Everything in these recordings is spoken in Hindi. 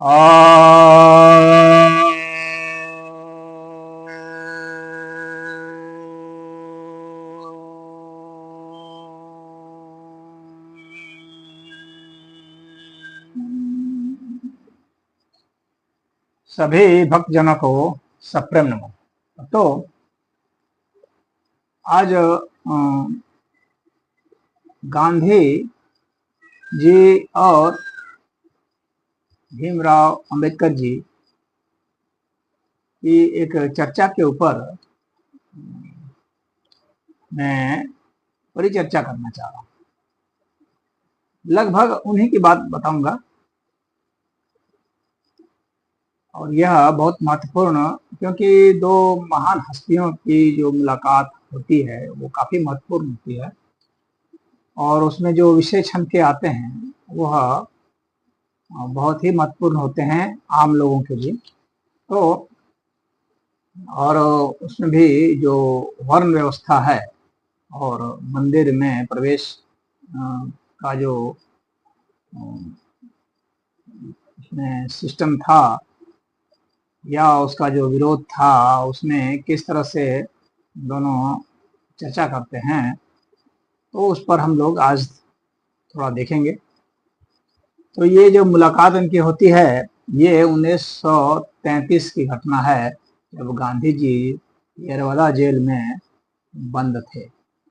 और सभी भक्तजनों को सप्रेम नमन। तो आज गांधी जी और भीमराव अंबेडकर जी की एक चर्चा के ऊपर मैं परिचर्चा करना चाह रहा हूँ। लगभग उन्हीं की बात बताऊंगा और यह बहुत महत्वपूर्ण, क्योंकि दो महान हस्तियों की जो मुलाकात होती है वो काफी महत्वपूर्ण होती है और उसमें जो विषय छन के आते हैं वह बहुत ही महत्वपूर्ण होते हैं आम लोगों के लिए। तो और उसमें भी जो वर्ण व्यवस्था है और मंदिर में प्रवेश का जो उसमें सिस्टम था या उसका जो विरोध था, उसमें किस तरह से दोनों चर्चा करते हैं, तो उस पर हम लोग आज थोड़ा देखेंगे। तो ये जो मुलाकात इनकी होती है ये 1933 की घटना है, जब गांधी जी येरवला जेल में बंद थे।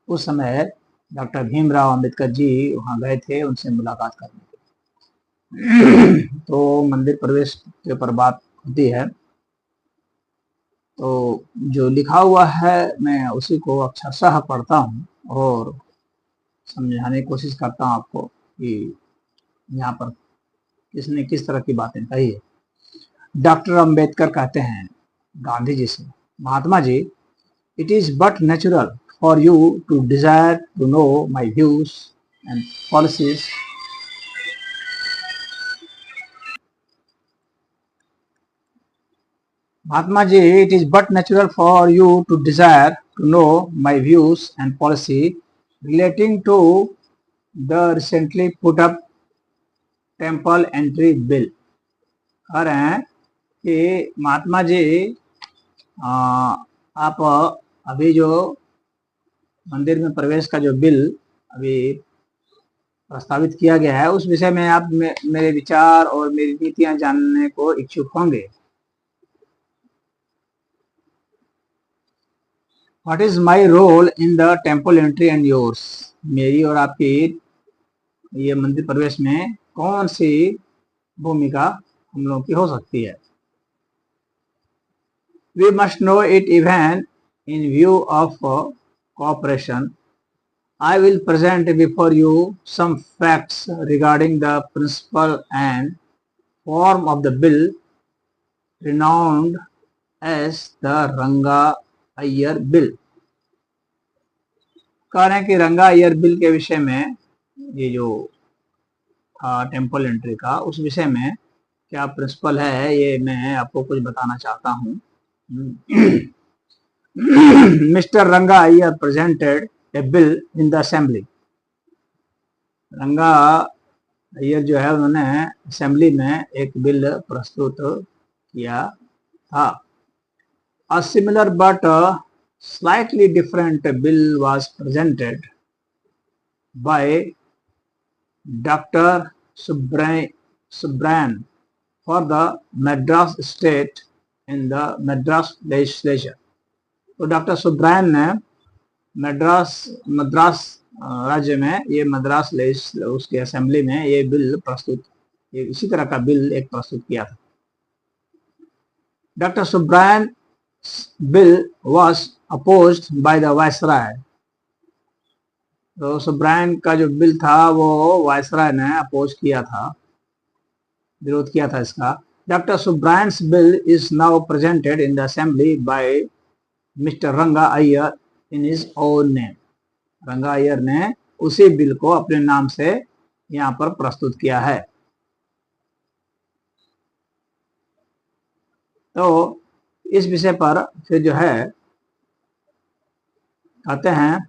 उस समय डॉक्टर भीमराव अंबेडकर जी वहां गए थे उनसे मुलाकात करने के। तो मंदिर प्रवेश के ऊपर बात होती है। तो जो लिखा हुआ है मैं उसी को अक्षरशः पढ़ता हूँ और समझाने की कोशिश करता हूँ आपको कि यहाँ पर किसने किस तरह की बातें कही है। डॉक्टर अंबेडकर कहते हैं गांधी जी से, Mahatma ji, it is but natural for you to desire to know my views and policies. Mahatma ji, it is but natural for you to desire to know my views and policy relating to the recently put up temple entry bill। कह रहे हैं कि महात्मा जी, आप अभी जो मंदिर में प्रवेश का जो बिल अभी प्रस्तावित किया गया है उस विषय में आप मेरे विचार और मेरी नीतियां जानने को इच्छुक होंगे। What is my role in the temple entry and yours? मेरी और आपकी ये मंदिर प्रवेश में कौन सी भूमिका हम लोगों की हो सकती है? We must know it even in view of cooperation. I will present before you some facts regarding the principle and form of the bill renowned as the रंगा अय्यर बिल। कह रहे हैं कि रंगा अय्यर बिल के विषय में, ये जो टेम्पल एंट्री का, उस विषय में क्या प्रिंसिपल है ये मैं आपको कुछ बताना चाहता हूँ। Mister Ranga Iyer presented A bill in the assembly. रंगा अय्यर जो है उन्होंने असेंबली में एक बिल प्रस्तुत किया था। A similar but slightly different bill was presented by Dr. Subran for the Madras state in the Madras legislature। तो डॉक्टर सुब्रायन ने मद्रास राज्य में, ये मद्रास उसके असेंबली में ये बिल प्रस्तुत, इसी तरह का बिल एक प्रस्तुत किया था। Doctor Subbarayan bill was opposed by the viceroy. तो सुब्रायन का जो बिल था वो वायसराय ने अपोज किया था, विरोध किया था इसका। Doctor Subbarayan's bill is now presented in the assembly by mister Ranga Iyer in his own name. Ranga Iyer ने उसी बिल को अपने नाम से यहाँ पर प्रस्तुत किया है। तो इस विषय पर फिर जो है कहते हैं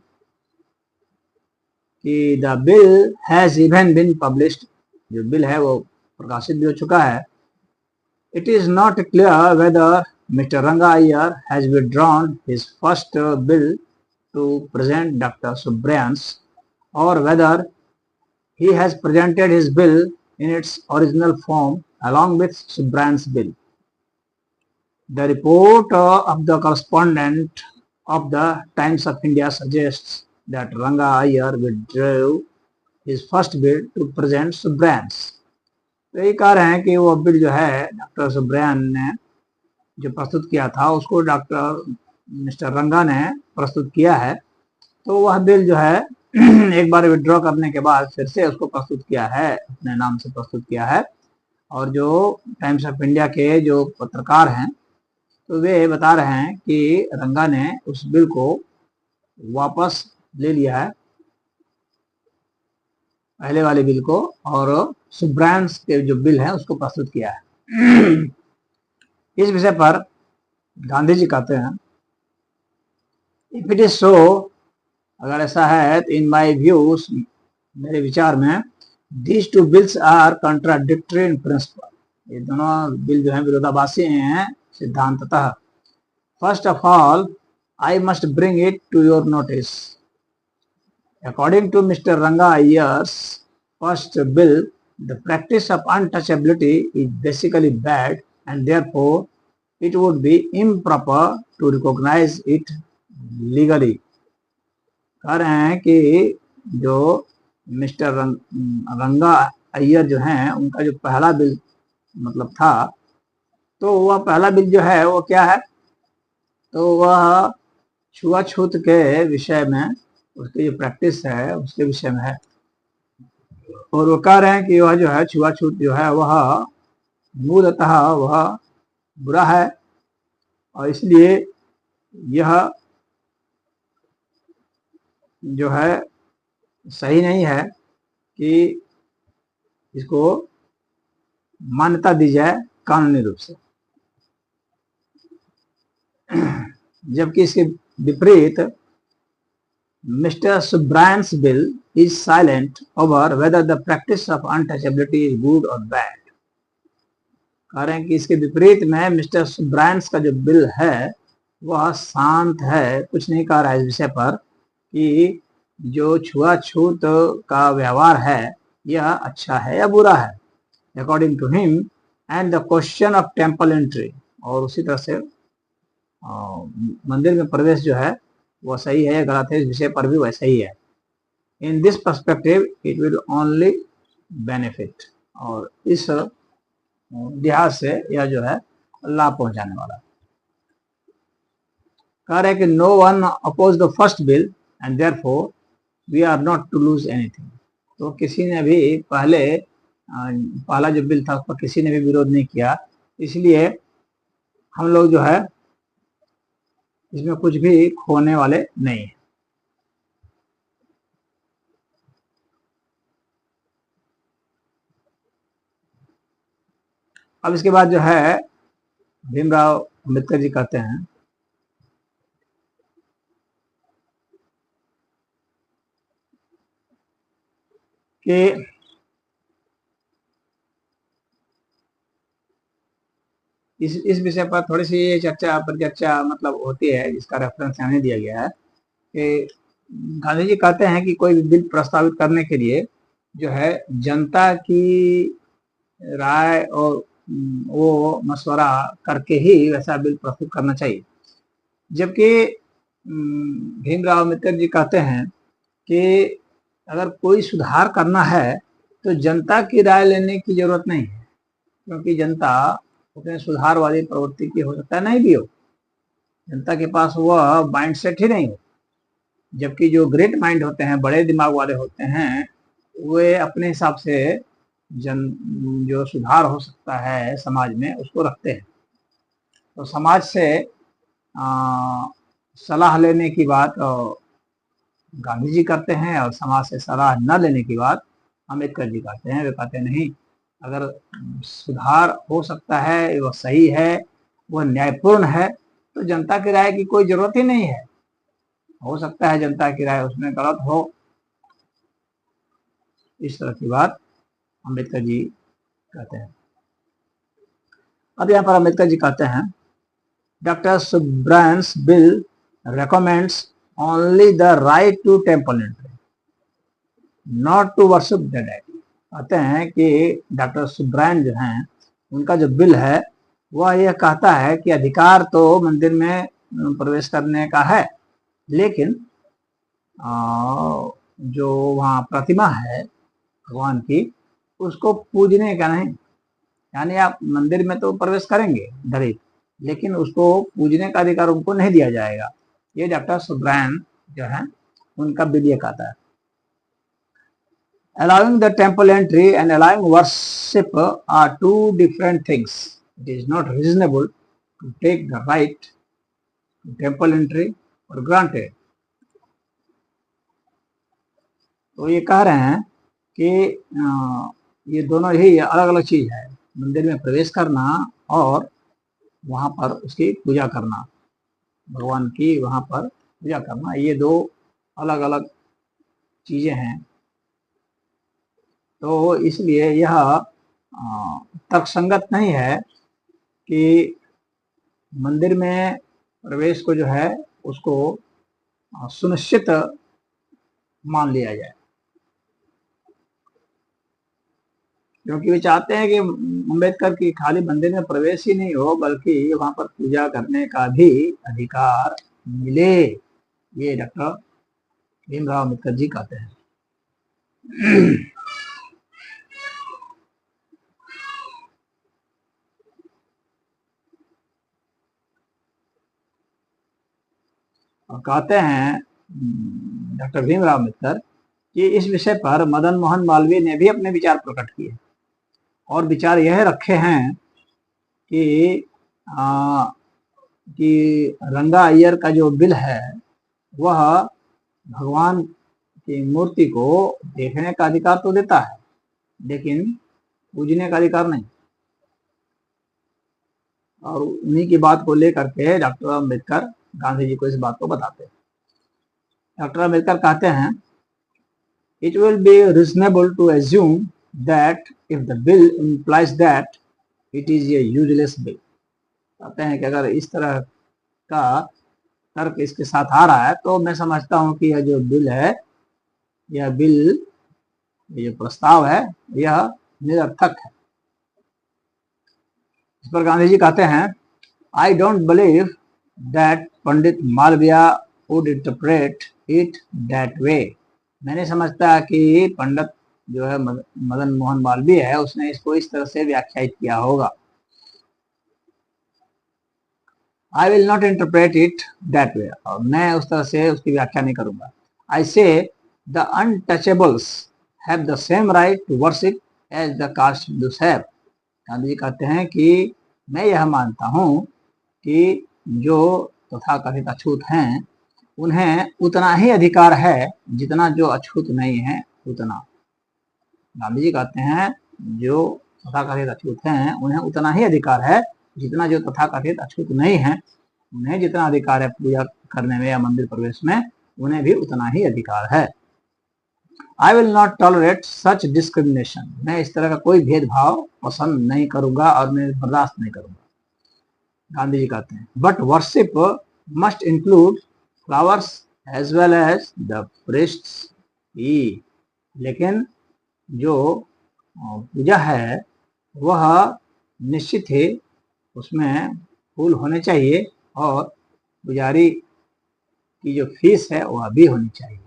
कि the bill has even been published. जो बिल है वो प्रकाशित भी हो चुका है। It is not clear whether Mr. Ranga Iyer has withdrawn his first bill to present Dr. Subrayans, or whether he has presented his bill in its original form along with Subrayans' bill. The report of the correspondent of the Times of India suggests that Ranga Iyer withdrew his first bill to present Subrayans. तो ये कह रहे हैं कि वो बिल जो है डॉक्टर सुब्रयन ने जो प्रस्तुत किया था उसको डॉक्टर मिस्टर रंगा ने प्रस्तुत किया है, तो वह बिल जो है एक बार विड्रॉ करने के बाद फिर से उसको प्रस्तुत किया है, अपने नाम से प्रस्तुत किया है। और जो टाइम्स ऑफ इंडिया के जो पत्रकार हैं तो वे बता रहे हैं कि रंगा ने उस बिल को वापस ले लिया है, पहले वाले बिल को, और सुब्रायंस के जो बिल है उसको प्रस्तुत किया है। इस विषय पर गांधी जी कहते हैं, इफ इट इज सो, अगर ऐसा है तो इन माय व्यूज, मेरे विचार में, these two bills are contradictory in principle, ये दोनों बिल जो है विरोधाभासी हैं सिद्धांततः। First of all I must bring it to your notice, according to Mr. Ranga Iyer's first bill, the practice of untouchability is basically bad and therefore it would be improper to recognize it legally. कह रहे हैं कि जो मिस्टर रंगा अय्यर जो हैं उनका जो पहला बिल मतलब था, तो वह पहला बिल जो है वो क्या है, तो वह छुआछूत के विषय में, उसकी जो प्रैक्टिस है उसके विषय में है। और वो कह रहे हैं कि वह जो है छुआछूत जो है वह मूलतः वह बुरा है और इसलिए यह जो है सही नहीं है कि इसको मान्यता दी जाए कानूनी रूप से। जबकि इसके विपरीत Mr. Subrayans' bill is silent over whether the practice of untouchability is good or bad. कह रहे हैं कि इसके विपरीत में मिस्टर सुब्रायंस का जो बिल है वह शांत है, कुछ नहीं कह रहा है इस विषय पर कि जो छुआछूत का व्यवहार है यह अच्छा है या बुरा है, according to him, and the question of temple entry, और उसी तरह से मंदिर में प्रवेश जो है वो सही है या गलत है, इस विषय पर भी वैसा ही है। In this perspective it will only benefit, और इस लिहाज से यह जो है लाभ पहुंचाने वाला। कह रहे हैं कि no one oppose the first bill and therefore we are not to lose anything, तो किसी ने भी पहला जो बिल था उस पर किसी ने भी विरोध नहीं किया, इसलिए हम लोग जो है इसमें कुछ भी खोने वाले नहीं है। अब इसके बाद जो है भीमराव अंबेडकर जी कहते हैं कि इस विषय पर थोड़ी सी चर्चा परिचर्चा मतलब होती है, जिसका रेफरेंस यहाँ नहीं दिया गया है, कि गांधी जी कहते हैं कि कोई बिल प्रस्तावित करने के लिए जो है जनता की राय और वो मशवरा करके ही वैसा बिल प्रस्तुत करना चाहिए। जबकि भीमराव अम्बेडकर जी कहते हैं कि अगर कोई सुधार करना है तो जनता की राय लेने की जरूरत नहीं है, क्योंकि जनता अपने सुधार वाली प्रवृत्ति की हो सकता है नहीं भी हो, जनता के पास वह माइंड सेट ही नहीं हो। जबकि जो ग्रेट माइंड होते हैं, बड़े दिमाग वाले होते हैं, वे अपने हिसाब से जो सुधार हो सकता है समाज में उसको रखते हैं। तो समाज से सलाह लेने की बात गांधी जी करते हैं और समाज से सलाह न लेने की बात अम्बेडकर जी करते हैं। वे कहते नहीं, अगर सुधार हो सकता है, वह सही है, वह न्यायपूर्ण है, तो जनता की राय की कोई जरूरत ही नहीं है। हो सकता है जनता की राय उसमें गलत हो, इस तरह की बात अम्बेडकर जी कहते हैं। अब यहाँ पर अम्बेडकर जी कहते हैं, doctor Subbarayan's bill recommends only the right to temple entry, not to worship the deity। कहते हैं कि डॉक्टर सुब्रायन जो हैं, उनका जो बिल है वह यह कहता है कि अधिकार तो मंदिर में प्रवेश करने का है, लेकिन जो वहाँ प्रतिमा है भगवान की, उसको पूजने का नहीं। यानी आप मंदिर में तो प्रवेश करेंगे दलित, लेकिन उसको पूजने का अधिकार उनको नहीं दिया जाएगा। ये डॉक्टर सुब्रायन जो है उनका बिल ये कहता है। Allowing the temple entry and allowing worship are two different things. It is not reasonable to take the right to temple entry for granted। तो ये कह रहे हैं कि ये दोनों ही अलग अलग चीज है, मंदिर में प्रवेश करना और वहां पर उसकी पूजा करना, भगवान की वहां पर पूजा करना, ये दो अलग अलग चीजें हैं। तो इसलिए यह तर्कसंगत नहीं है कि मंदिर में प्रवेश को जो है उसको सुनिश्चित मान लिया जाए, क्योंकि वे चाहते हैं कि अम्बेडकर की खाली मंदिर में प्रवेश ही नहीं हो, बल्कि वहां पर पूजा करने का भी अधिकार मिले। ये डॉक्टर भीमराव अम्बेडकर जी कहते हैं। और कहते हैं डॉक्टर भीमराव अम्बेडकर कि इस विषय पर मदन मोहन मालवीय ने भी अपने विचार प्रकट किए, और विचार यह रखे हैं कि रंगा अय्यर का जो बिल है वह भगवान की मूर्ति को देखने का अधिकार तो देता है, लेकिन पूजने का अधिकार नहीं। और उन्हीं की बात को लेकर के डॉक्टर अम्बेडकर गांधी जी को इस बात को बताते हैं। डॉक्टर अम्बेडकर कहते हैं, it will be reasonable to assume that if the bill implies that it is a useless bill. कहते हैं कि अगर इस तरह का तर्क इसके साथ आ रहा है तो मैं समझता हूं कि यह जो बिल है, यह बिल, ये प्रस्ताव है, यह निरर्थक है। इस पर गांधी जी कहते हैं, I don't believe that Pandit Malaviya would interpret it that way. मैं नहीं समझता कि पंडित जो है मदन मोहन मालवीय है, उसने इसको इस तरह से व्याख्यायित किया होगा। I will not interpret it that वे, और मैं उस तरह से उसकी व्याख्या नहीं करूंगा। I say the untouchables have the same right to worship as the caste Hindus have. Gandhi ji कहते हैं कि मैं यह मानता हूं कि जो तथाकथित अछूत हैं उन्हें उतना ही अधिकार है जितना जो अछूत नहीं है उतना। गांधी जी कहते हैं जो तथाकथित अछूत हैं उन्हें उतना ही अधिकार है जितना जो तथाकथित अछूत नहीं है, उन्हें जितना अधिकार है पूजा करने में या मंदिर प्रवेश में, उन्हें भी उतना ही अधिकार है। I will not tolerate such discrimination. मैं इस तरह का कोई भेदभाव पसंद नहीं करूंगा और मैं बर्दाश्त नहीं करूंगा। गांधी जी कहते हैं, but worship must include flowers as well as the priests ही। लेकिन जो पूजा है वह निश्चित ही उसमें फूल होने चाहिए और पुजारी की जो फीस है वह भी होनी चाहिए।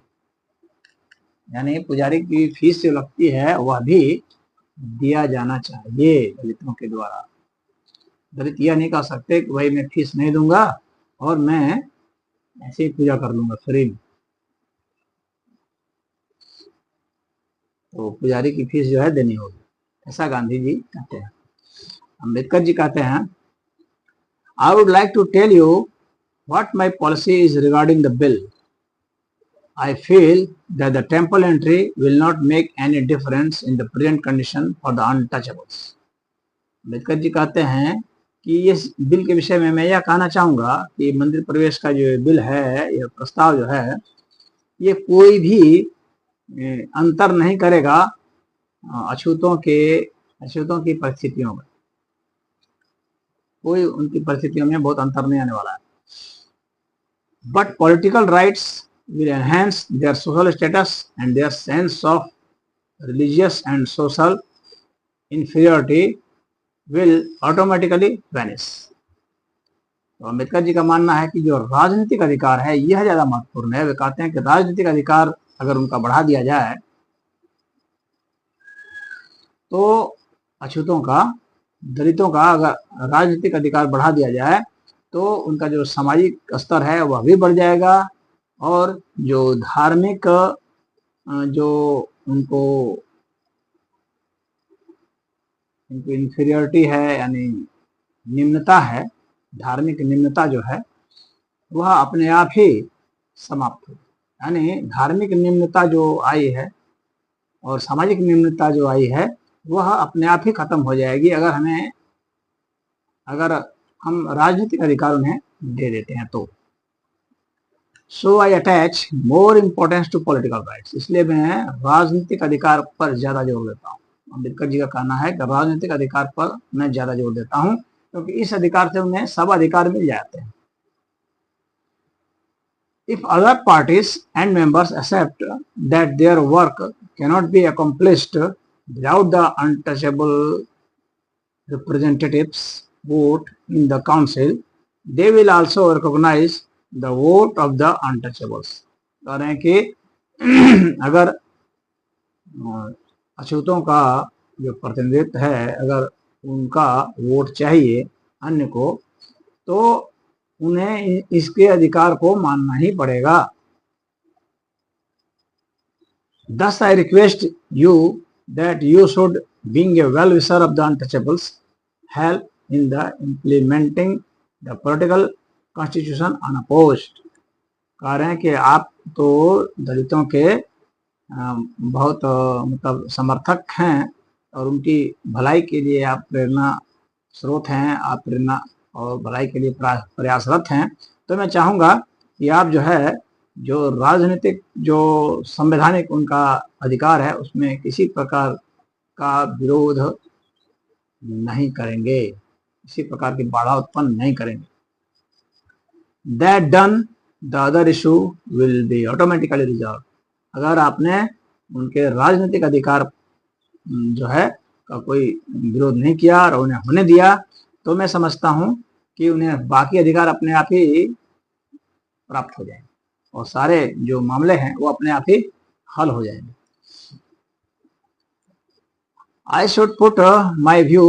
यानी पुजारी की फीस जो लगती है वह भी दिया जाना चाहिए दलितों के द्वारा। दलित यह नहीं कह सकते कि भाई मैं फीस नहीं दूंगा और मैं ऐसे ही पूजा कर लूंगा फ्री में। तो पुजारी की फीस जो है देनी होगी, ऐसा गांधी जी कहते हैं। अम्बेडकर जी कहते हैं, I would like to tell you what my policy is regarding the bill. I feel that the temple entry will not make any difference in the present condition for the untouchables। Ambedkar ji कहते हैं कि इस बिल के विषय में मैं यह कहना चाहूँगा कि मंदिर प्रवेश का जो बिल है, यह प्रस्ताव जो है, ये कोई भी अंतर नहीं करेगा अछूतों की परिस्थितियों में। कोई उनकी परिस्थितियों में बहुत अंतर नहीं आने वाला है। But political rights will enhance their social status and their sense of religious and social inferiority will automatically vanish. तो अम्बेडकर जी का मानना है कि जो राजनीतिक अधिकार है यह ज्यादा महत्वपूर्ण है। वे कहते हैं कि राजनीतिक अधिकार अगर उनका बढ़ा दिया जाए तो अछूतों का, दलितों का अगर राजनीतिक अधिकार बढ़ा दिया जाए तो उनका जो सामाजिक स्तर है वह भी बढ़ जाएगा, और जो धार्मिक जो उनको इंफीरियरिटी है यानी निम्नता है, धार्मिक निम्नता जो है वह अपने आप ही समाप्त हो, यानी धार्मिक निम्नता जो आई है और सामाजिक निम्नता जो आई है वह अपने आप ही खत्म हो जाएगी अगर हम राजनीतिक अधिकार उन्हें दे देते हैं तो। So I attach more importance to political rights, इसलिए मैं राजनीतिक अधिकार पर ज्यादा जोर देता हूँ। अम्बेडकर जी का कहना है कि राजनीतिक अधिकार पर मैं ज्यादा जोर देता हूँ क्योंकि इस अधिकार से उन्हें सब अधिकार मिल जाते हैं। If other parties and members accept that their work cannot be accomplished without the untouchable representatives vote in the council, they will also recognize the vote of the untouchables। कह रहे हैं कि अगर अछूतों का जो प्रतिनिधित्व है अगर उनका वोट चाहिए अन्य को तो उन्हें इसके अधिकार को मानना ही पड़ेगा। Thus I request you that you should, being a well-wisher of the untouchables, help in the implementing the political constitution unopposed। कह रहे हैं कि आप तो दलितों के बहुत मतलब समर्थक हैं और उनकी भलाई के लिए आप प्रेरणा स्रोत हैं, आप प्रेरणा और भलाई के लिए प्रयासरत हैं। तो मैं चाहूँगा कि आप जो है जो राजनीतिक जो संवैधानिक उनका अधिकार है उसमें किसी प्रकार का विरोध नहीं करेंगे, किसी प्रकार की बाधा उत्पन्न नहीं करेंगे। That done, the other issue will be automatically resolved। अगर आपने उनके राजनीतिक अधिकार जो है का कोई विरोध नहीं किया और उन्हें होने दिया तो मैं समझता हूं कि उन्हें बाकी अधिकार अपने आप ही प्राप्त हो जाएंगे और सारे जो मामले हैं वो अपने आप ही हल हो जाएंगे। I should put my view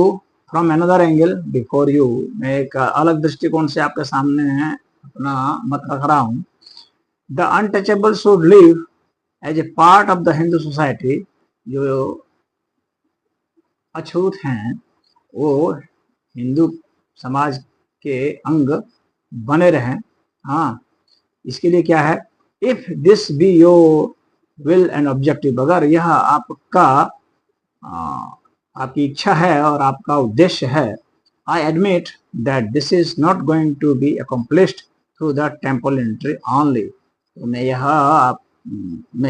from another angle before you। मैं एक अलग दृष्टिकोण से आपके सामने अपना मत रख रहा हूँ। The untouchable should live as a part of the Hindu society। जो अछूत हैं वो हिंदू समाज के अंग बने रहें। हाँ, इसके लिए क्या है, if this be your will and objective, अगर यह आपकी इच्छा है और आपका उद्देश्य है, I admit that this is not going to be accomplished through the temple entry only. तो मैं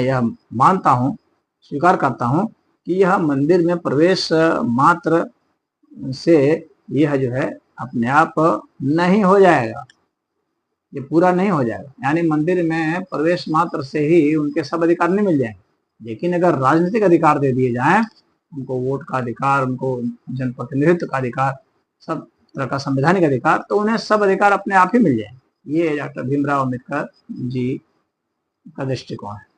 यह मानता हूँ, स्वीकार करता हूँ कि यह मंदिर में प्रवेश मात्र से यह जो है अपने आप नहीं हो जाएगा, ये पूरा नहीं हो जाएगा। यानी मंदिर में प्रवेश मात्र से ही उनके सब अधिकार नहीं मिल जाएंगे, लेकिन अगर राजनीतिक अधिकार दे दिए जाएं, उनको वोट का अधिकार, उनको जनप्रतिनिधित्व का अधिकार, सब तरह का संवैधानिक अधिकार, तो उन्हें सब अधिकार अपने आप ही मिल जाएंगे। ये डॉक्टर भीमराव अम्बेडकर जी का दृष्टिकोण है।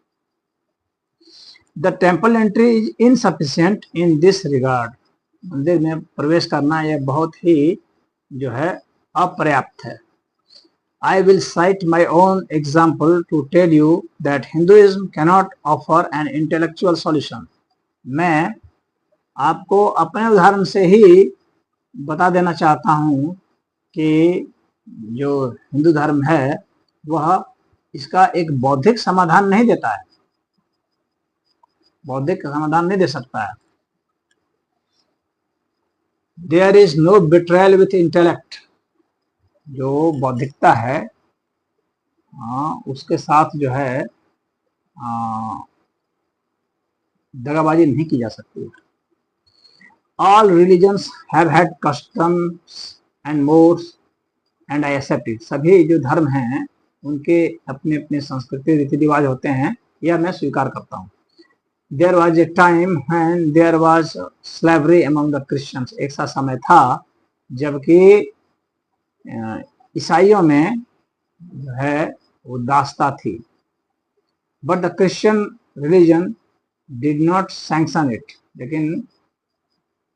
The temple entry is insufficient in this regard. मंदिर में प्रवेश करना यह बहुत ही जो है अपर्याप्त है। I will cite my own example to tell you that Hinduism cannot offer an intellectual solution। मैं आपको अपने उदाहरण से ही बता देना चाहता हूँ कि जो हिंदू धर्म है वह इसका एक बौद्धिक समाधान नहीं देता है, बौद्धिक समाधान नहीं दे सकता है। There is no betrayal with intellect। जो बौद्धिकता है उसके साथ जो है दगाबाजी नहीं की जा सकती। All religions have had customs and mores and I accept it. सभी जो धर्म हैं उनके अपने अपने संस्कृति रीति रिवाज होते हैं, यह मैं स्वीकार करता हूँ। There was a time when there was slavery among the Christians. एक सा समय था जबकि ईसाइयों में जो है वो दासता थी। But the Christian religion did not sanction it. लेकिन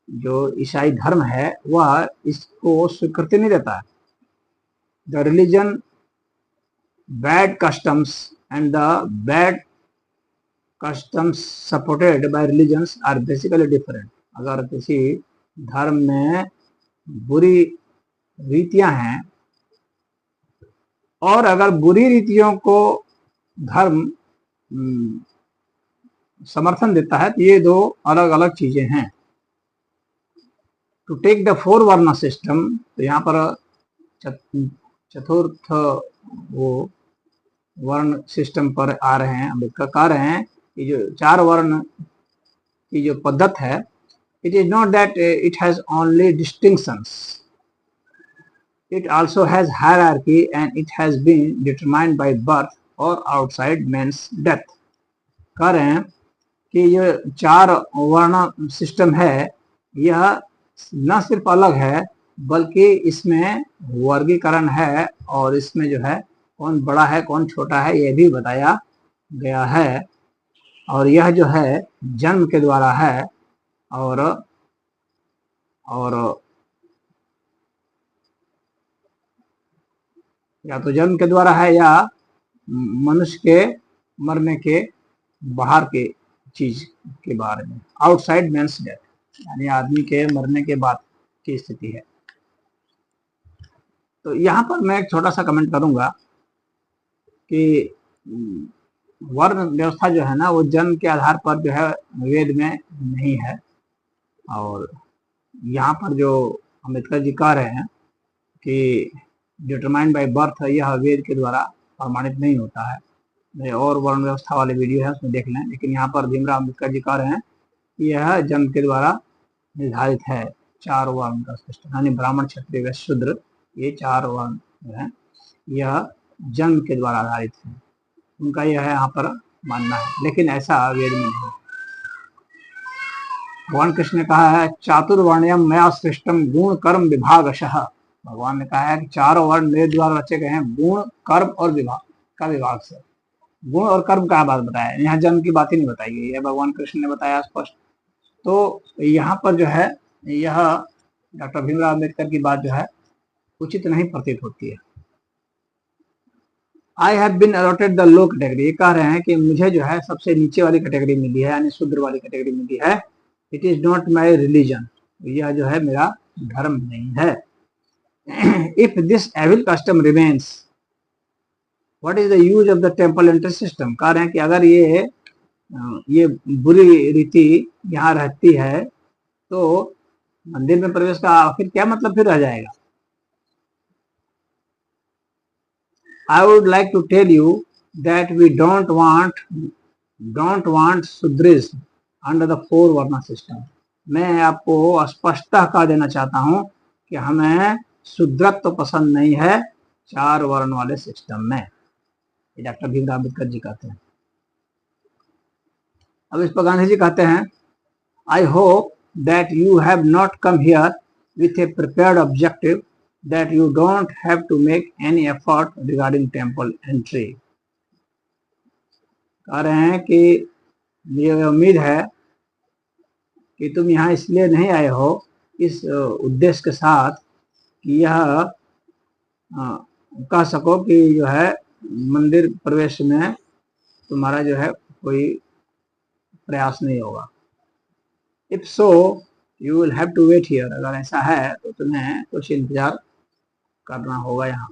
जो ईसाई धर्म है वह इसको स्वीकृति नहीं देता है। The religion bad customs and the bad customs supported by religions are basically different. अगर किसी धर्म में बुरी रीतियां हैं और अगर बुरी रीतियों को धर्म समर्थन देता है तो ये दो अलग अलग चीजें हैं। To take the 4 varna system, तो यहाँ पर चतुर्थ वो वर्ण सिस्टम पर आ रहे हैं। अम्बेडकर कह रहे हैं कि जो 4 वर्ण की जो पद्धत है, it is not that it has only distinctions, it also has hierarchy and it has been determined by birth or outside man's death। कह रहे हैं कि ये 4 वर्ण सिस्टम है, यह न सिर्फ अलग है बल्कि इसमें वर्गीकरण है और इसमें जो है कौन बड़ा है कौन छोटा है यह भी बताया गया है। और यह जो है जन्म के द्वारा है और या तो जन्म के द्वारा है या मनुष्य के मरने के बाहर के चीज के बारे में। आउटसाइड मेंस डेथ, यानी आदमी के मरने के बाद की स्थिति है। तो यहाँ पर मैं एक छोटा सा कमेंट करूंगा कि वर्ण व्यवस्था जो है ना वो जन्म के आधार पर जो है वेद में नहीं है। और यहाँ पर जो अम्बेडकर जी कह रहे हैं कि डिटरमाइंड बाय बर्थ, यह वेद के द्वारा प्रमाणित नहीं होता है। और वर्ण व्यवस्था वाले वीडियो है उसमें देख लें। लेकिन यहाँ पर भीमराव अम्बेडकर जी कह रहे हैं कि यह जन्म के द्वारा निर्धारित है 4 वर्ण का सिस्टम, यानी ब्राह्मण क्षत्रिय वैश्य शूद्र, ये 4 वर्ण जो है यह जन्म के द्वारा आधारित है। उनका यह है यहाँ पर मानना है, लेकिन ऐसा वेद में नहीं। भगवान कृष्ण ने कहा है चातुर्वर्ण्यम मया सृष्टम गुण कर्म विभागशः। भगवान ने कहा है कि 4 वर्ण मेरे द्वारा रचे गए हैं गुण कर्म और विभाग का विभाग से। गुण और कर्म का बात बताया, यहाँ जन्म की बात ही नहीं बताई गई है, भगवान कृष्ण ने बताया स्पष्ट। तो यहाँ पर जो है यह डॉक्टर भीमराव अम्बेडकर की बात जो है उचित नहीं प्रतीत होती है। I have been allotted the low category. ये कह रहे हैं कि मुझे जो है सबसे नीचे वाली कैटेगरी मिली है, यानी शूद्र वाली कैटेगरी मिली है। It is not my religion, यह जो है मेरा धर्म नहीं है। If this evil custom remains, what is the use of the temple entry system? कह रहे हैं कि अगर ये बुरी रीति यहाँ रहती है तो मंदिर में प्रवेश का आखिर क्या मतलब फिर रह जाएगा। I would like to tell you that we don't want Sudris under the 4 वर्णा सिस्टम। मैं आपको स्पष्टता कह देना चाहता हूँ कि हमें शूद्रत्व तो पसंद नहीं है 4 वर्ण वाले सिस्टम में, ये डॉक्टर भीमराव अम्बेडकर जी कहते हैं। अब इस पर गांधी जी कहते हैं I hope that you have not come here with a prepared objective that you don't have to make any effort regarding temple entry. कह रहे हैं कि मुझे उम्मीद है कि तुम यहाँ इसलिए नहीं आए हो इस उद्देश्य के साथ कि यह कह सको कि जो है मंदिर प्रवेश में तुम्हारा जो है कोई प्रयास नहीं होगा। If so you will have to wait here. अगर ऐसा है तो तुम्हें कुछ इंतजार करना होगा यहाँ।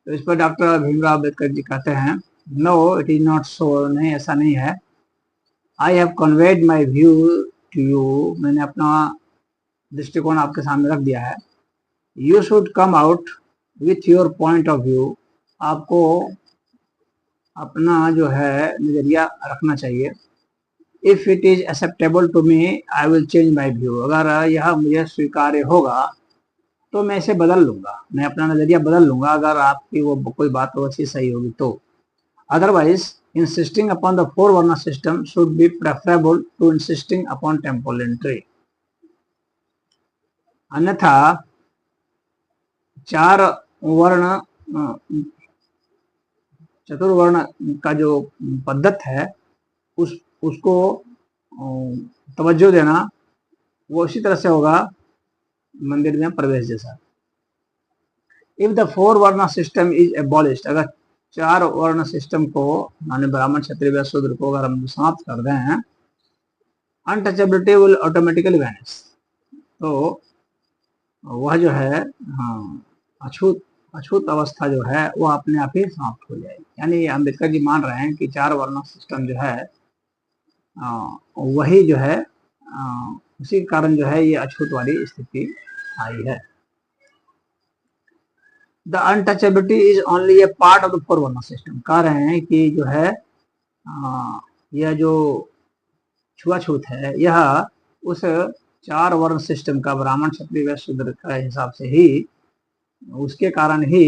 तो इस पर डॉक्टर भीमराव अम्बेडकर जी कहते हैं no it is not so, नहीं ऐसा नहीं है। I have conveyed my view to you, मैंने अपना दृष्टिकोण आपके सामने रख दिया है। You should come out with your point of view, आपको अपना जो है नजरिया रखना चाहिए। If it is acceptable to me I will change my view, अगर यह मुझे स्वीकार्य होगा तो मैं इसे बदल लूंगा, मैं अपना नजरिया बदल लूंगा अगर आपकी वो कोई बात वैसी सही होगी तो। Otherwise insisting upon the four varna system should be preferable to insisting upon temple entry, अन्यथा चार वर्ण चतुर्वर्ण का जो पद्धत है उसको तवज्जो देना वो इसी तरह से होगा मंदिर में प्रवेश जैसा। इफ द फोर वर्ण सिस्टम इज एबॉलिश्ड, अगर चार वर्ण सिस्टम को माने ब्राह्मण क्षत्रिय वैश्य शूद्र को अगर हम समाप्त कर दें, अनटचेबिलिटी विल ऑटोमेटिकली वैनिश, तो वह जो है अछूत अवस्था जो है वह अपने आप ही समाप्त हो जाएगी। यानी अम्बेडकर जी मान रहे हैं कि चार वर्ण सिस्टम जो है वही जो है उसी कारण जो है ये अछूत वाली स्थिति आई है। The untouchability is only a part of the four varna system, कह रहे हैं कि जो है यह जो छुआछूत है यह उस चार वर्ण सिस्टम का ब्राह्मण क्षत्रिय वैश्य शूद्र का हिसाब से ही उसके कारण ही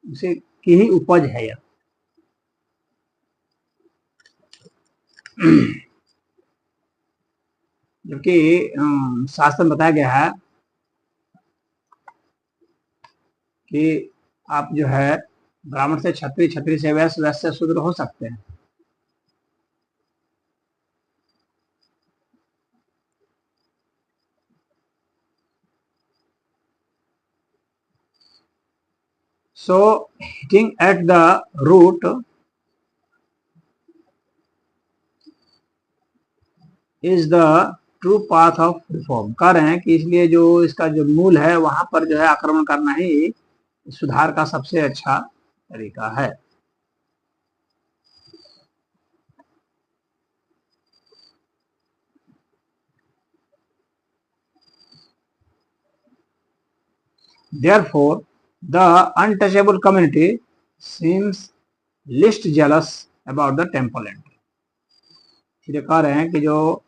उसे की ही उपज है यह। जबकि शास्त्र में बताया गया है कि आप जो है ब्राह्मण से क्षत्रिय, क्षत्रिय से वैश्य, वैश्य से शूद्र हो सकते हैं। So hitting at the root is the true path of reform, कह रहे हैं कि इसलिए जो इसका जो मूल है वहां पर जो है आक्रमण करना ही सुधार का सबसे अच्छा तरीका है। Therefore, the untouchable community seems least jealous about the temple entry, इसलिए कह रहे हैं कि जो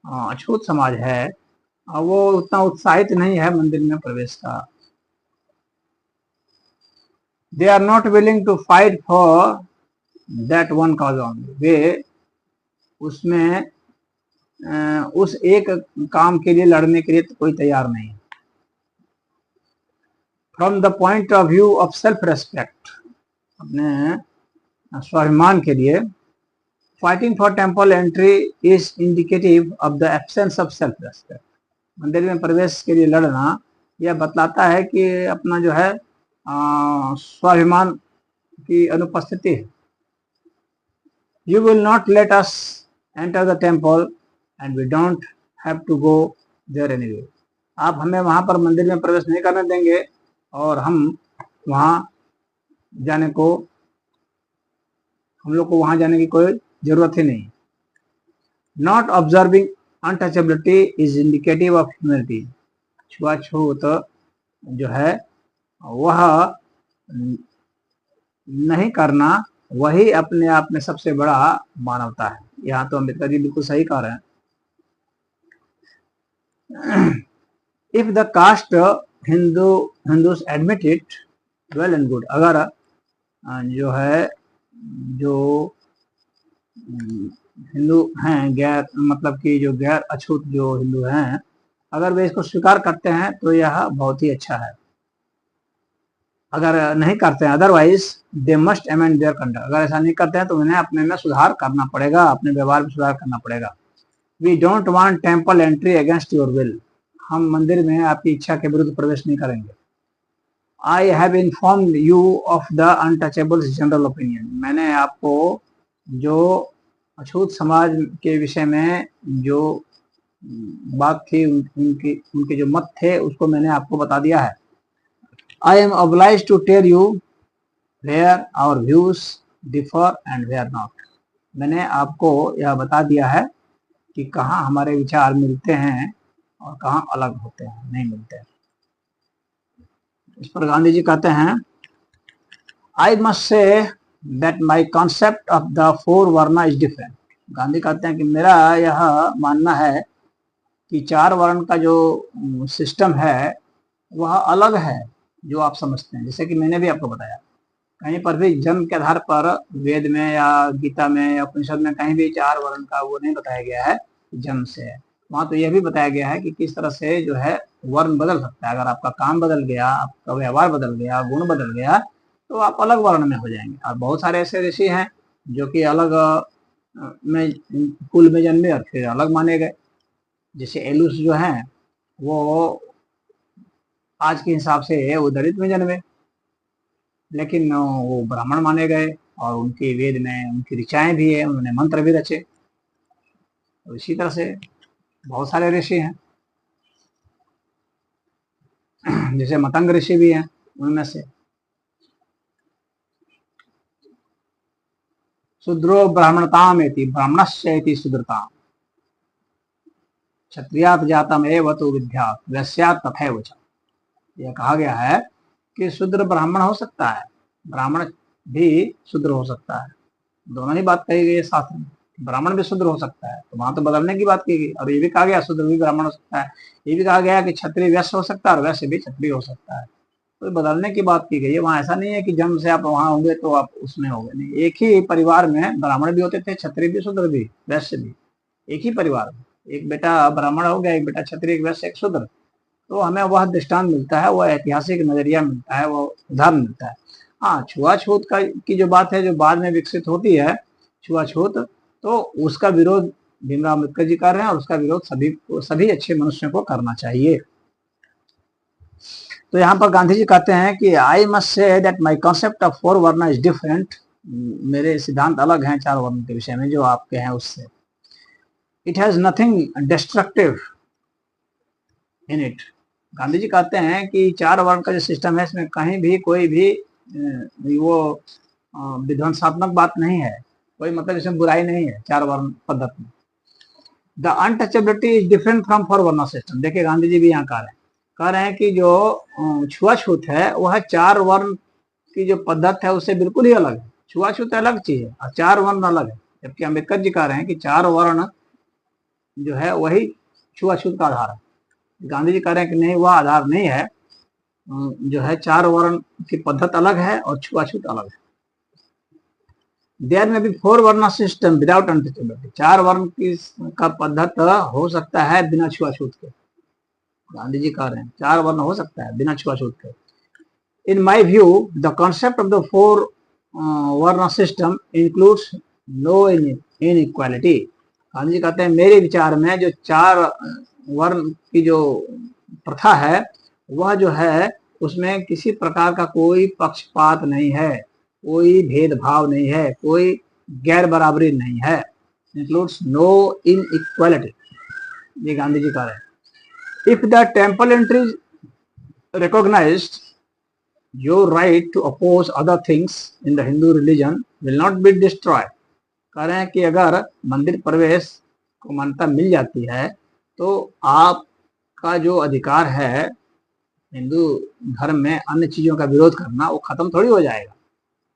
अछूत समाज है वो उतना उत्साहित नहीं है मंदिर में प्रवेश का। They are not willing to fight for that one cause only, वे उसमें उस एक काम के लिए लड़ने के लिए तो कोई तैयार नहीं। From the point of view of self respect, अपने स्वाभिमान के लिए fighting for temple entry is indicative of the absence of self respect, मंदिर में प्रवेश के लिए लड़ना यह बतलाता है कि अपना जो है स्वाभिमान की अनुपस्थिति है। You will not let us enter the temple and we don't have to go there anyway, आप हमें वहां पर मंदिर में प्रवेश नहीं करने देंगे और हम लोग को वहां जाने की कोई जरूरत ही नहीं। Not observing untouchability is indicative of humility, छुआछूत जो है वह नहीं करना वही अपने आप में सबसे बड़ा मानवता है। यहाँ तो अम्बेडकर जी बिल्कुल सही कह रहे हैं। If the caste Hindus admit it well and good, अगर जो है जो हिंदू हैं गैर मतलब कि जो गैर अछूत जो हिंदू हैं अगर वे इसको स्वीकार करते हैं तो यह बहुत ही अच्छा है। अगर नहीं करते हैं otherwise they must amend there conduct, अगर ऐसा नहीं करते हैं तो उन्हें अपने में सुधार करना पड़ेगा, अपने व्यवहार में सुधार करना पड़ेगा। We don't want temple entry against your will, हम मंदिर में आपकी इच्छा के विरुद्ध प्रवेश नहीं करेंगे। I have informed you of the untouchables general opinion, मैंने आपको जो अछूत समाज के विषय में जो बात थी उनके जो मत थे उसको मैंने आपको बता दिया है। I am obliged to tell you where our views differ and where not, मैंने आपको यह बता दिया है कि कहाँ हमारे विचार मिलते हैं और कहाँ अलग होते हैं, नहीं मिलते हैं। इस पर गांधी जी कहते हैं I must say that my concept of the four varna is different, Gandhi कहते हैं कि मेरा यह मानना है कि 4 वर्ण का जो सिस्टम है वह अलग है जो आप समझते हैं। जैसे कि मैंने भी आपको बताया, कहीं पर भी जन्म के आधार पर वेद में या गीता में या उपनिषद में कहीं भी 4 वर्ण का वो नहीं बताया गया है जन्म से है। वहां तो यह भी बताया गया है कि किस तरह से जो है वर्ण बदल सकता है। अगर आपका काम बदल गया, आपका व्यवहार बदल गया, गुण बदल गया, तो आप अलग वर्ण में हो जाएंगे। और बहुत सारे ऐसे ऋषि हैं जो कि अलग में कुल में जन्मे और फिर अलग माने गए। जैसे एलुस जो है वो आज के हिसाब से वो दलित में जन्मे, लेकिन वो ब्राह्मण माने गए और उनके वेद में उनकी ऋचाएं भी है, उन्होंने मंत्र भी रचे। तो इसी तरह से बहुत सारे ऋषि हैं, जैसे मतंग ऋषि भी हैं उनमें से। शूद्रो ब्राह्मणताम एति ब्राह्मणस्य इति शूद्रताम क्षत्रियात् जातम एव तो विद्यात् वैश्यात् तथैव च। यह कहा गया है कि शूद्र ब्राह्मण हो सकता है, ब्राह्मण भी शूद्र हो सकता है। दोनों ही बात कही गई है शास्त्र में। ब्राह्मण भी शूद्र हो सकता है, तो वहां तो बदलने की बात की गई। और ये भी कहा गया शूद्र भी ब्राह्मण हो सकता है। ये भी कहा गया कि क्षत्रिय वैश्य हो सकता है और वैश्य भी क्षत्रिय हो सकता है। तो बदलने की बात की गई है। वहां ऐसा नहीं है कि जन्म से आप वहां होंगे तो आप उसमें होंगे, नहीं। एक ही परिवार में ब्राह्मण भी होते थे, क्षत्रिय भी, शूद्र भी, वैश्य भी। एक ही परिवार में एक बेटा ब्राह्मण हो गया, एक बेटा क्षत्रिय, एक वैश्य, एक शूद्र। तो हमें वह दृष्टांत मिलता है, वह ऐतिहासिक नजरिया मिलता है, वो उदाहरण मिलता है। हाँ, छुआछूत का की जो बात है, जो बाद में विकसित होती है छुआछूत, तो उसका विरोध भीमराव अम्बेडकर जी कर रहे हैं और उसका विरोध सभी अच्छे मनुष्यों को करना चाहिए। तो यहाँ पर गांधी जी कहते हैं कि आई must say that my concept of 4 वर्ण इज डिफरेंट। मेरे सिद्धांत अलग हैं 4 वर्ण के विषय में जो आपके हैं उससे। It has nothing destructive in it. Gandhi ji कहते हैं कि 4 वर्ण का जो सिस्टम है इसमें कहीं भी कोई भी वो विध्वंसात्मक बात नहीं है, कोई मतलब इसमें बुराई नहीं है 4 वर्ण पद्धति में। The untouchability is different from 4 varna system. देखिए गांधी जी भी यहाँ कह रहे हैं कि जो छुआछूत है वह 4 वर्ण की जो पद्धति है उससे बिल्कुल ही अलग है। छुआछूत अलग चीज है और 4 वर्ण अलग है। जबकि अम्बेडकर जी कह रहे हैं कि 4 वर्ण जो है वही छुआछूत का आधार है। गांधी जी कह रहे हैं कि नहीं, वह आधार नहीं है। जो है 4 वर्ण की पद्धति अलग है और छुआछूत अलग है। देयर में भी 4 वर्ण सिस्टम विदाउट अनटचेबिलिटी। 4 वर्ण की का पद्धति हो सकता है बिना छुआछूत के। गांधी जी कह रहे हैं 4 वर्ण हो सकता है बिना छुआछूत के। In my view the concept of the 4 varna system includes no inequality. Gandhi ji कहते हैं मेरे विचार में जो 4 वर्ण की जो प्रथा है वह जो है उसमें किसी प्रकार का कोई पक्षपात नहीं है, कोई भेदभाव नहीं है, कोई गैर बराबरी नहीं है। इंक्लूड्स नो इनइक्वालिटी, ये गांधी जी कह रहे हैं। If the temple entry recognized your right to oppose other things in the Hindu religion will not be destroyed। कह रहे हैं कि अगर मंदिर प्रवेश को मान्यता मिल जाती है तो आपका जो अधिकार है हिंदू धर्म में अन्य चीजों का विरोध करना वो खत्म थोड़ी हो जाएगा।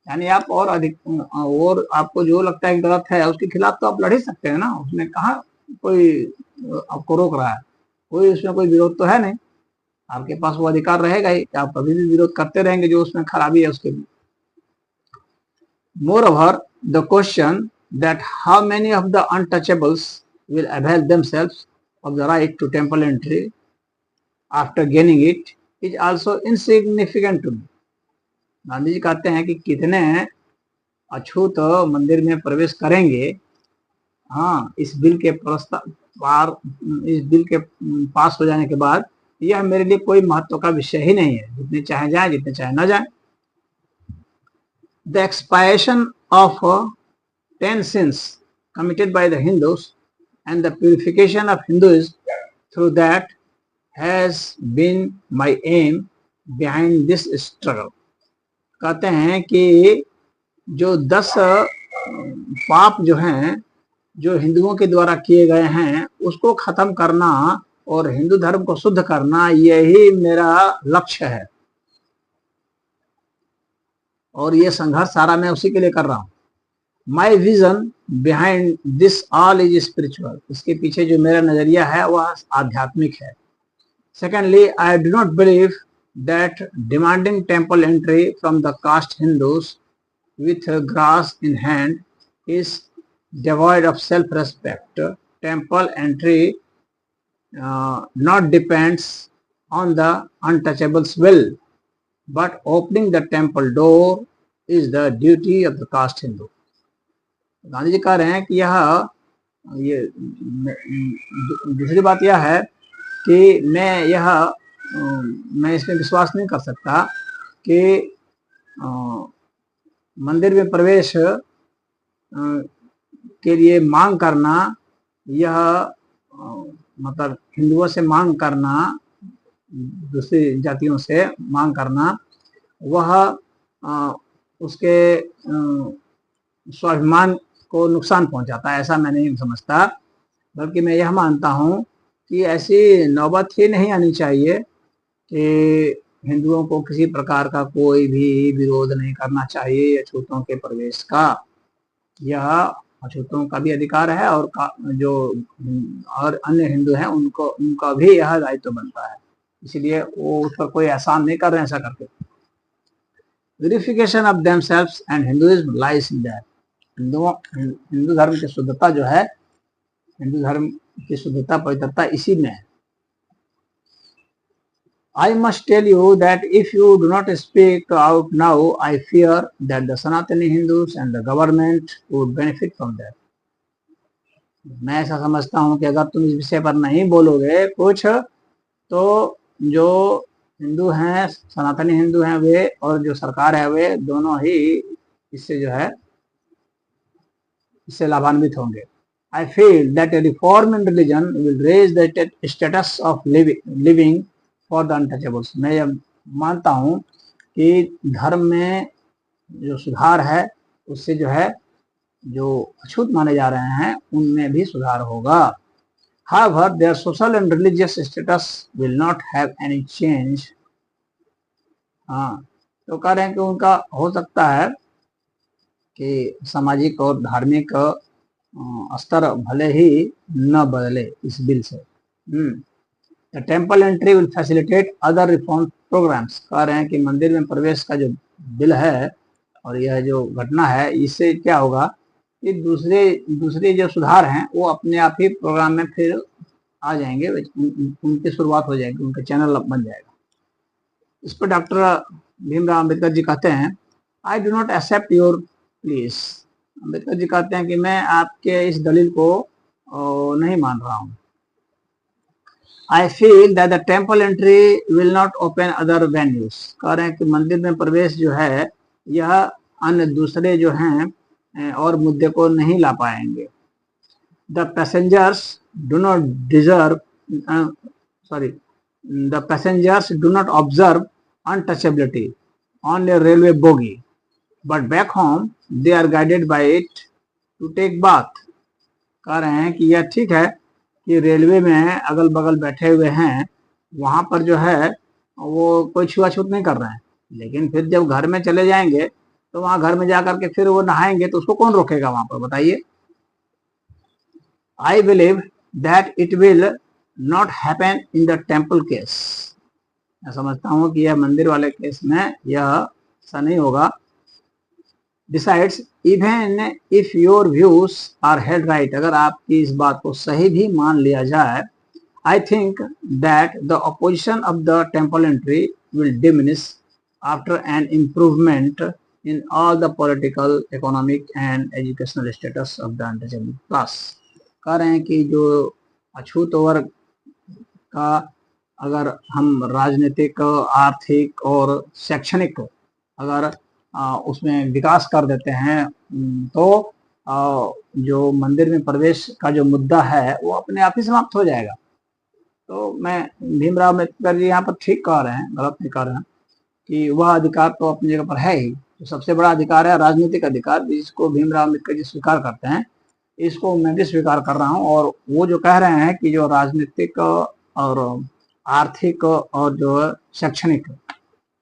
यानी आप और अधिक और आपको जो लगता है गलत है उसके खिलाफ तो आप लड़ ही सकते हैं ना। उसमें कहाँ कोई आपको रोक रहा है, कोई उसमें कोई विरोध तो है नहीं। आपके पास वो अधिकार रहेगा ही कि आप कभी भी विरोध करते रहेंगे जो उसमें खराबी है उसके लिए। Moreover, the question that how many of the untouchables will avail themselves of the right to temple entry after gaining it is also insignificant to me। Gandhi ji कहते हैं कि कितने अछूत मंदिर में प्रवेश करेंगे, हाँ, इस बिल के पास हो जाने के बाद यह मेरे लिए कोई महत्व का विषय ही नहीं है। जितने चाहे जाए, जितने चाहे न जाए। The expiation of 10 sins committed by the Hindus and the purification of Hinduism through that has been my aim behind this struggle। कहते हैं कि जो 10 पाप जो हैं जो हिंदुओं के द्वारा किए गए हैं उसको खत्म करना और हिंदू धर्म को शुद्ध करना, यही मेरा लक्ष्य है और ये संघर्ष सारा मैं उसी के लिए कर रहा हूं। My vision behind this all is spiritual, इसके पीछे जो मेरा नजरिया है वह आध्यात्मिक है। Secondly, I do not believe that demanding temple entry from the caste Hindus with grass in hand is devoid of self-respect. Temple entry not depends on the untouchable's will, but opening the temple door is the duty of the caste Hindu. Gandhi ji कह रहे हैं कि ये दूसरी बात यह है कि मैं इसमें विश्वास नहीं कर सकता कि मंदिर में प्रवेश के लिए मांग करना, यह मतलब हिंदुओं से मांग करना, दूसरी जातियों से मांग करना, वह उसके स्वाभिमान को नुकसान पहुंचाता है, ऐसा मैं नहीं समझता। बल्कि मैं यह मानता हूं कि ऐसी नौबत ही नहीं आनी चाहिए कि हिंदुओं को किसी प्रकार का कोई भी विरोध नहीं करना चाहिए अछूतों के प्रवेश का। यह अछूतों का भी अधिकार है और जो और अन्य हिंदू हैं उनका भी यह दायित्व बनता है, इसलिए वो उस पर कोई एहसान नहीं कर रहे हैं ऐसा करके। Purification of themselves and Hinduism lies in that. Hindu धर्म की शुद्धता जो है, हिंदू धर्म की शुद्धता पवित्रता इसी में है। I must tell you that if you do not speak out now, I fear that the Sanatani Hindus and the government would benefit from that. मैं ऐसा समझता हूँ कि अगर तुम इस विषय पर नहीं बोलोगे कुछ, तो जो हिंदू हैं, सनातनी हिंदू हैं वे और जो सरकार है वे दोनों ही इससे लाभान्वित होंगे। I feel that a reform in religion will raise the status of living for the untouchables. मैं यह मानता हूँ कि धर्म में जो सुधार है उससे जो अछूत माने जा रहे हैं उनमें भी सुधार होगा। However, their social and religious status will not have any change. तो कह रहे हैं कि उनका हो सकता है कि सामाजिक और धार्मिक स्तर भले ही न बदले इस बिल से। The temple entry will facilitate other reform programs. कह रहे हैं कि मंदिर में प्रवेश का जो बिल है और यह जो घटना है, इससे क्या होगा कि दूसरे जो सुधार हैं वो अपने आप ही प्रोग्राम में फिर आ जाएंगे, उनकी शुरुआत हो जाएगी, उनका चैनल बन जाएगा। इस पर डॉक्टर भीमराव अम्बेडकर जी कहते हैं, I do not accept your please. Ambedkar ji कहते हैं कि मैं आपके इस दलील को नहीं मान रहा हूँ। I feel that the temple entry will not open other venues. कह रहे हैं कि मंदिर में प्रवेश जो है यह अन्य दूसरे जो हैं और मुद्दे को नहीं ला पाएंगे। The passengers do not observe untouchability on a railway bogie, but back home they are guided by it to take bath. कह रहे हैं कि यह ठीक है कि रेलवे में अगल बगल बैठे हुए हैं, वहां पर जो है वो कोई छुआछूत नहीं कर रहे हैं, लेकिन फिर जब घर में चले जाएंगे तो वहां घर में जाकर के फिर वो नहाएंगे तो उसको कौन रोकेगा वहां पर, बताइए। I believe that it will not happen in the temple case. मैं समझता हूँ कि यह मंदिर वाले केस में यह ऐसा नहीं होगा। Besides, even if your views are held right, अगर आपकी इस बात को सही भी मान लिया जाए, I think that the opposition of the temple entry will diminish after an improvement in all the political, economic and educational status of the untouchable class. कह रहे हैं कि जो अछूत वर्ग का अगर हम राजनीतिक, आर्थिक और शैक्षणिक अगर उसमें विकास कर देते हैं तो जो मंदिर में प्रवेश का जो मुद्दा है वो अपने आप ही समाप्त हो जाएगा। तो मैं भीमराव अम्बेडकर जी यहाँ पर ठीक कह रहे हैं, गलत नहीं कह रहे हैं, कि वह अधिकार तो अपनी जगह पर है ही। तो सबसे बड़ा अधिकार है राजनीतिक अधिकार, जिसको भीमराव अम्बेडकर जी स्वीकार करते हैं, इसको मैं भी स्वीकार कर रहा हूँ। और वो जो कह रहे हैं कि जो राजनीतिक और आर्थिक और जो शैक्षणिक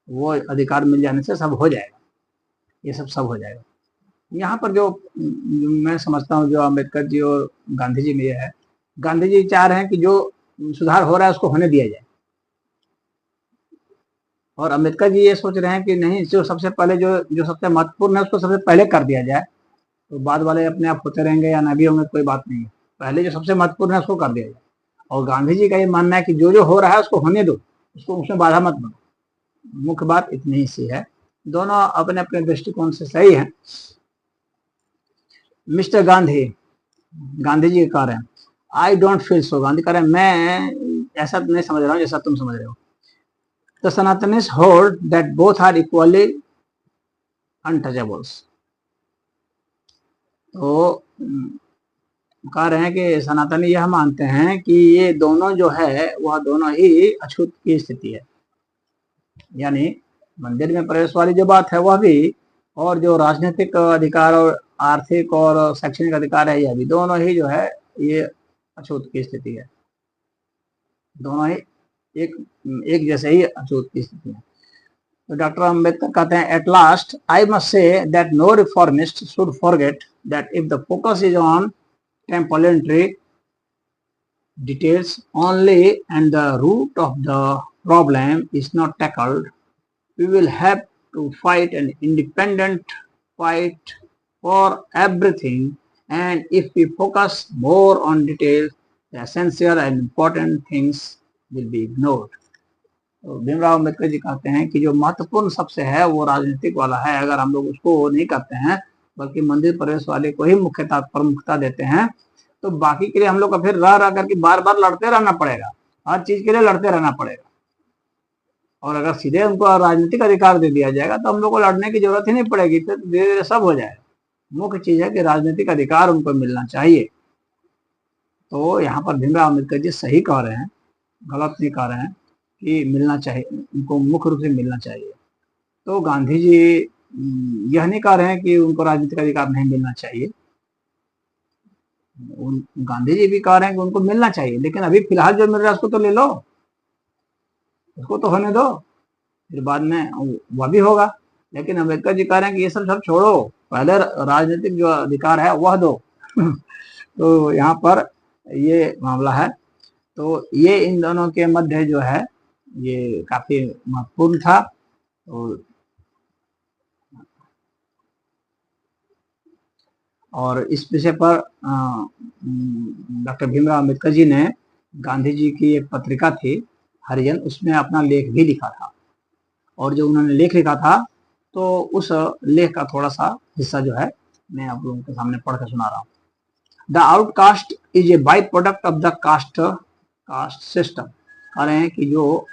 वो अधिकार मिल जाने से सब हो जाएगा, ये सब हो जाएगा। यहाँ पर जो मैं समझता हूँ जो अम्बेडकर जी और गांधी जी में यह है, गांधी जी चाह रहे हैं कि जो सुधार हो रहा है उसको होने दिया जाए, और अम्बेडकर जी ये सोच रहे हैं कि नहीं, जो सबसे पहले जो सबसे महत्वपूर्ण है उसको सबसे पहले कर दिया जाए, तो बाद वाले अपने आप होते रहेंगे या ना भी होंगे कोई बात नहीं है, पहले जो सबसे महत्वपूर्ण है उसको कर दिया जाए। और गांधी जी का ये मानना है कि जो हो रहा है उसको होने दो, उसको उसमें बाधा मत बनो। मुख्य बात इतनी ही सी है, दोनों अपने अपने दृष्टिकोण से सही है। मिस्टर गांधी, गांधी जी कह रहे हैं, I don't feel so, Gandhi कह रहे हैं मैं ऐसा नहीं समझ रहा हूँ जैसा तुम समझ रहे हो। The Sanatanis hold that both are equally untouchables. तो कह रहे हैं कि सनातनी यह मानते हैं कि ये दोनों जो है वह दोनों ही अछूत की स्थिति है, यानी मंदिर में प्रवेश वाली जो बात है वह भी, और जो राजनीतिक अधिकार और आर्थिक और शैक्षणिक अधिकार है यह भी, दोनों ही जो है ये अछूत की स्थिति है, दोनों ही एक जैसे ही अछूत की स्थिति है। तो डॉक्टर अम्बेडकर कहते हैं, at last I must say that no reformist should forget that if the focus is on temporary details only and the root of the problem is not tackled, we will have to fight an independent fight for everything, and if we focus more on details, the essential and important things will be ignored. तो भीमराव अम्बेडकर जी कहते हैं कि जो महत्वपूर्ण सबसे है वो राजनीतिक वाला है, अगर हम लोग उसको नहीं करते हैं बल्कि मंदिर प्रवेश वाले को ही मुख्यता प्रमुखता देते हैं, तो बाकी के लिए हम लोग को फिर रह करके बार बार लड़ते रहना पड़ेगा, हर चीज के लिए लड़ते रहना पड़ेगा। और अगर सीधे उनको राजनीतिक अधिकार दे दिया जाएगा तो हम लोग को लड़ने की जरूरत ही नहीं पड़ेगी, तो धीरे धीरे सब हो जाएगा। मुख्य चीज है कि राजनीतिक अधिकार उनको मिलना चाहिए। तो यहाँ पर भीमराव अम्बेडकर जी सही कह रहे हैं, गलत नहीं कह रहे हैं कि मिलना चाहिए, उनको मुख्य रूप से मिलना चाहिए। तो गांधी जी यह नहीं कह रहे हैं कि उनको राजनीतिक अधिकार नहीं मिलना चाहिए, गांधी जी भी कह रहे हैं कि उनको मिलना चाहिए, लेकिन अभी फिलहाल जो मिल रहा है उसको तो ले लो, उसको तो होने दो, फिर बाद में वह भी होगा। लेकिन अम्बेडकर जी कह रहे हैं कि ये सब छोड़ो, पहले राजनीतिक जो अधिकार है वह दो। तो यहाँ पर ये मामला है। तो ये इन दोनों के मध्य जो है ये काफी महत्वपूर्ण था। और इस विषय पर डॉक्टर भीमराव अम्बेडकर जी ने गांधी जी की एक पत्रिका थी हरिजन, उसमें अपना लेख भी लिखा था, और जो उन्होंने लेख लिखा था तो उस लेख का थोड़ा सा हिस्सा जो है मैं आप लोगों के सामने पढ़ कर सुना रहा हूँ। The outcast is a by product of the caste system. कह रहे हैं कि जो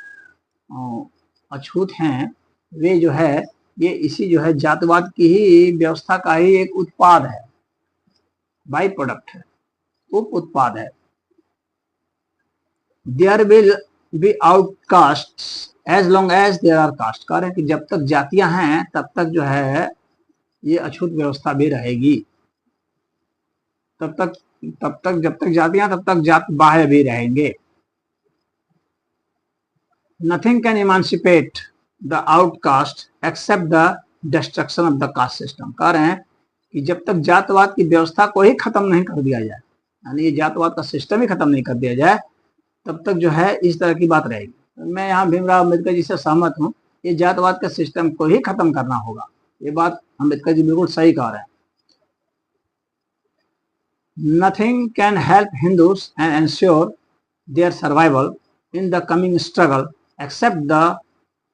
अछूत हैं वे जो है ये इसी जो है जातिवाद की ही व्यवस्था का ही एक उत्पाद है, बाई प्रोडक्ट है, उप उत्पाद है। There will be outcaste as long as there are caste. कह रहे हैं कि जब तक जातियां हैं तब तक जो है ये अछूत व्यवस्था भी रहेगी, जब तक जातियां तब तक जात बाह्य भी रहेंगे। Nothing can emancipate the outcaste except the destruction of the caste system. कह रहे हैं कि जब तक जातवाद की व्यवस्था को ही खत्म नहीं कर दिया जाए, यानी ये जातवाद का सिस्टम ही खत्म नहीं कर दिया जाए, तब तक जो है इस तरह की बात रहेगी। मैं यहाँ भीमराव अम्बेडकर जी से सहमत हूँ, ये जातवाद के सिस्टम को ही खत्म करना होगा, ये बात अम्बेडकर जी बिल्कुल सही कह रहे हैं। Nothing can help Hindus and ensure their survival in the coming struggle except the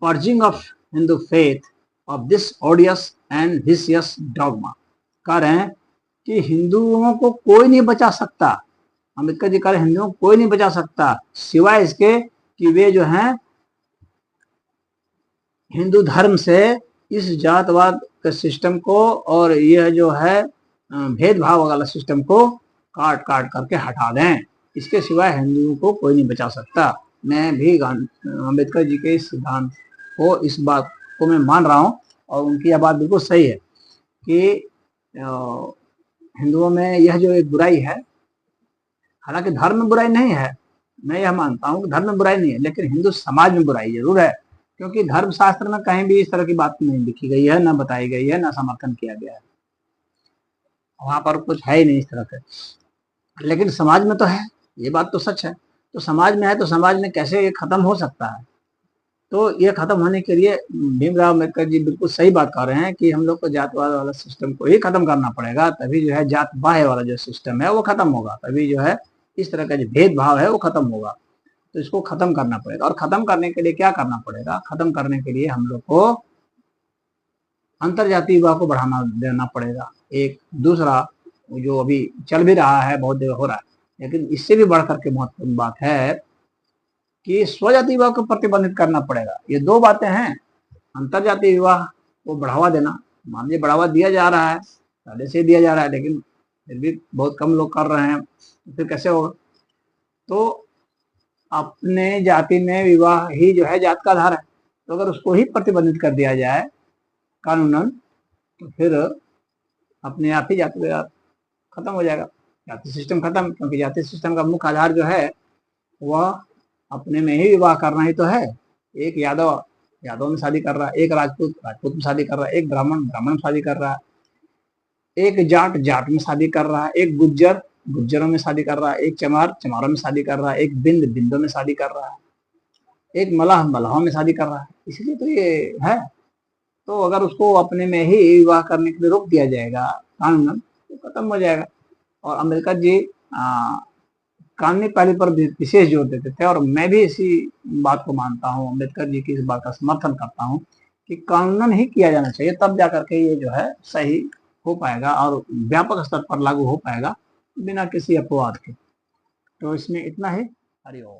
purging of Hindu faith of this odious and vicious dogma. कह रहे हैं कि हिंदुओं को कोई नहीं बचा सकता, अम्बेडकर जी कह रहे हैं हिंदुओं को कोई नहीं बचा सकता सिवाय इसके कि वे जो हैं हिंदू धर्म से इस जातवाद के सिस्टम को और यह जो है भेदभाव वाला सिस्टम को काट करके हटा दें, इसके सिवाय हिंदुओं को कोई नहीं बचा सकता। मैं भी अम्बेडकर जी के इस सिद्धांत को, इस बात को मैं मान रहा हूँ, और उनकी यह बात बिल्कुल सही है कि हिंदुओं में यह जो एक बुराई है, हालांकि धर्म में बुराई नहीं है, मैं यह मानता हूँ कि धर्म में बुराई नहीं है, लेकिन हिंदू समाज में बुराई जरूर है, क्योंकि धर्म शास्त्र में कहीं भी इस तरह की बात नहीं लिखी गई है, ना बताई गई है, ना समर्थन किया गया है। वहां पर कुछ है ही नहीं इस तरह से। लेकिन समाज में तो है, ये बात तो सच है। तो समाज में है तो समाज में कैसे ये खत्म हो सकता है? तो ये खत्म होने के लिए भीमराव अम्बेडकर जी बिल्कुल सही बात कर रहे हैं कि हम लोग को जातवाद वाला सिस्टम को ही खत्म करना पड़ेगा, तभी जो है जात बाह्य वाला जो सिस्टम है वो खत्म होगा, तभी जो है इस तरह का जो भेदभाव है वो खत्म होगा। तो इसको खत्म करना पड़ेगा, और खत्म करने के लिए क्या करना पड़ेगा? खत्म करने के लिए हम लोग को अंतरजातीय विवाह को बढ़ाना देना पड़ेगा। एक दूसरा जो अभी चल भी रहा है, बहुत जगह हो रहा है, लेकिन इससे भी बढ़ करके महत्वपूर्ण बात है कि स्वजातीय विवाह को प्रतिबंधित करना पड़ेगा। ये दो बातें हैं, अंतरजातीय विवाह को बढ़ावा देना, मान लीजिए बढ़ावा दिया जा रहा है, पहले से दिया जा रहा है, लेकिन फिर भी बहुत कम लोग कर रहे हैं, तो फिर कैसे होगा? तो अपने जाति में विवाह ही जो है जात का आधार है, तो अगर उसको ही प्रतिबंधित कर दिया जाए कानूनन, तो फिर अपने आप ही जाति खत्म हो जाएगा, जाति सिस्टम खत्म। क्योंकि जाति सिस्टम का मुख्य आधार जो है वह अपने में ही विवाह करना ही तो है। एक यादव में शादी कर रहा है, एक राजपूत में शादी कर रहा है, एक ब्राह्मण में शादी कर रहा है, एक जाट में शादी कर रहा है, एक गुज्जरों में शादी कर रहा है, एक चमारों में शादी कर रहा है, एक बिंदों में शादी कर रहा है, एक मलाहों में शादी कर रहा है। इसलिए तो ये है। तो अगर उसको अपने में ही विवाह करने के लिए रोक दिया जाएगा कानूनन, तो खत्म हो जाएगा। और अम्बेडकर जी कानूनी पहलू पर विशेष जोर देते थे, और मैं भी इसी बात को मानता हूँ, अम्बेडकर जी की इस बात का समर्थन करता हूँ कि कानूनन ही किया जाना चाहिए, तब जाकर के ये जो है सही हो पाएगा और व्यापक स्तर पर लागू हो पाएगा बिना किसी अपवाद के। तो इसमें इतना ही। हरिओम।